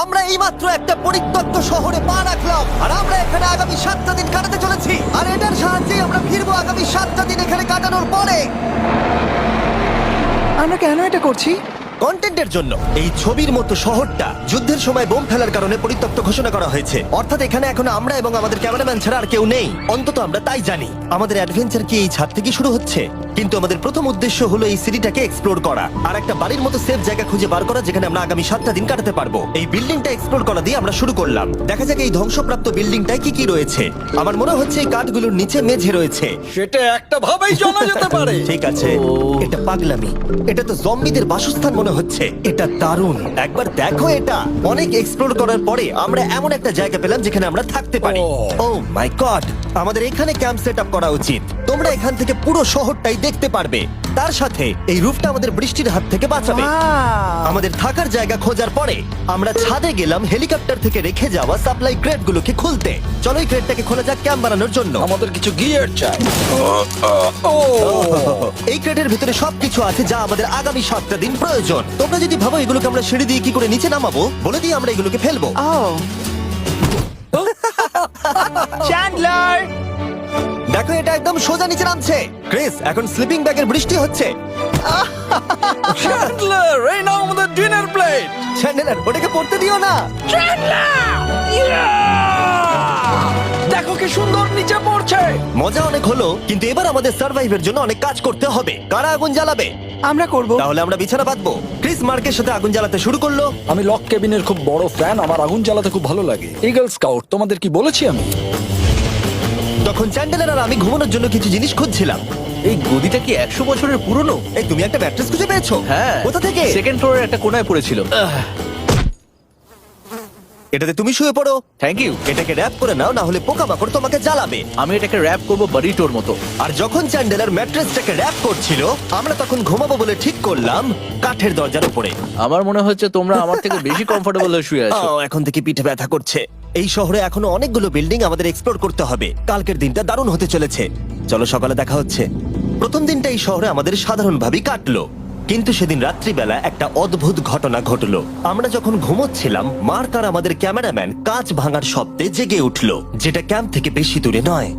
আমরা এইমাত্র একটা পরিত্যক্ত শহরে পা রাখলাম আর আমরা এখানে আগামী 7টা দিন কাটাতে চলেছি আর এটার সাহায্যে আমরা ফিরবো আগামী 7টা দিন এখানে কাটানোর পরে। আমরা কেন এটা করছি? কন্টেন্টের জন্য। এই ছবির মতো শহরটা যুদ্ধের সময় বোম ফেলার কারণে পরিত্যক্ত ঘোষণা করা হয়েছে, অর্থাৎ এখানে এখন আমরা এবং আমাদের ক্যামেরাম্যান ছাড়া আর কেউ নেই, অন্তত আমরা তাই জানি। আমাদের অ্যাডভেঞ্চার কি এই ছাদ থেকে শুরু হচ্ছে? কিন্তু আমাদের প্রথম উদ্দেশ্য হলো এই সিটিটাকে এক্সপ্লোর করা আর একটা বাড়ির মতো সেফ জায়গা খুঁজে বার করা যেখানে আমরা আগামী 7টা দিন কাটাতে পারবো। এই বিল্ডিংটা এক্সপ্লোর করা দিয়ে আমরা শুরু করলাম। দেখা যাক এই ধ্বংসপ্রাপ্ত বিল্ডিংটায় কি কি রয়েছে। আমার মনে হচ্ছে এই কাঠগুলোর নিচে মেঝে রয়েছে। সেটা একটা ভাবেই জানা যেতে পারে। ঠিক আছে, এটা পাগলামি। এটা তো জম্বিদের বাসস্থান মনে হচ্ছে। এটা দারুণ, একবার দেখো এটা। অনেক এক্সপ্লোর করার পরে আমরা এমন একটা জায়গা পেলাম যেখানে আমরা থাকতে পারি। ও মাই গড, আমাদের এখানে ক্যাম্প সেট আপ করা উচিত। তোমরা এখান থেকে পুরো শহরটাই দেখতে পারবে। তার সাথে এই রুফটা আমাদের বৃষ্টির হাত থেকে বাঁচাবে। Wow! আমাদের থাকার জায়গা খোঁজার পরে আমরা ছাদে গেলাম হেলিকপ্টার থেকে রেখে যাওয়া সাপ্লাই ক্রেটগুলোকে খুলতে। চলো এই ক্রেটটাকে খোলা যাক ক্যাম্প বানানোর জন্য। আমাদের কিছু গিয়ার চাই। এই ক্রেটের ভিতরে সবকিছু আছে যা আমাদের আগামী 7টা দিন প্রয়োজন। তোমরা যদি ভাবো এগুলোকে আমরা সিঁড়ি দিয়ে কি করে নিচে নামাবো, বলে দিয়ে আমরা এগুলোকে ফেলবো। Oh! চ্যান্ডলার! দেখো এটা একদম সোজা নিচে নামছে। ক্রিস, এখন স্লিপিং ব্যাগের বৃষ্টি হচ্ছে। চ্যান্ডলার, এই নাও আমাদের ডিনার প্লেট। চ্যান্ডেলার, ওটাকে পড়তে দিও না। দেখো কি সুন্দর নিচে পড়ছে। মজা অনেক হলো, কিন্তু এবার আমাদের সার্ভাইভের জন্য অনেক কাজ করতে হবে। কারা আগুন জ্বালাবে? আমরা করব। তাহলে আমরা বিছানা বাঁধবো। ক্রিস মার্কের সাথে আগুন জ্বালাতে শুরু করলো। আমি লক কেবিনের খুব বড় ফ্যান, আমার আগুন জ্বালাতে খুব ভালো লাগে। ইগল স্কাউট, তোমাদের কি বলেছি আমি? তখন চ্যান্ডেলার আর আমি ঘুমানোর জন্য কিছু জিনিস খুঁজছিলাম। এই গদিটা কি 100 বছরের পুরনো? এই, তুমি একটা ম্যাট্রেস খুঁজে পেয়েছো? হ্যাঁ। কোথা থেকে? সেকেন্ড ফ্লোরের একটা কোণায় পড়েছিল। এটাতে তুমি শুয়ে পড়ো। Thank you. এটাকে র‍্যাপ করে নাও, না হলে পোকামাকড় তোমাকে জ্বালাবে। আমি এটাকে র‍্যাপ করব বারিটোর মতো। আর যখন চ্যান্ডেলার ম্যাট্রেসটাকে র‍্যাপ করছিল, আমরা তখন ঘুমাবো বলে ঠিক করলাম কাঠের দরজার উপরে। আমার মনে হচ্ছে তোমরা আমার থেকে বেশি কমফোর্টেবল হয়ে শুয়ে আছো। এখন থেকে পিঠে ব্যথা করছে। এই শহরে এখনো অনেকগুলো বিল্ডিং আমাদের এক্সপ্লোর করতে হবে। কালকের দিনটা দারুণ হতে চলেছে। চলো সকালে দেখা হচ্ছে। প্রথম দিনটা এই শহরে আমাদের সাধারণভাবেই কাটলো, কিন্তু সেদিন রাত্রিবেলা একটা অদ্ভুত ঘটনা ঘটলো। আমরা যখন ঘুমোচ্ছিলাম, মার্ক আর আমাদের ক্যামেরাম্যান কাঁচ ভাঙার শব্দে জেগে উঠলো, যেটা ক্যাম্প থেকে বেশি দূরে নয়।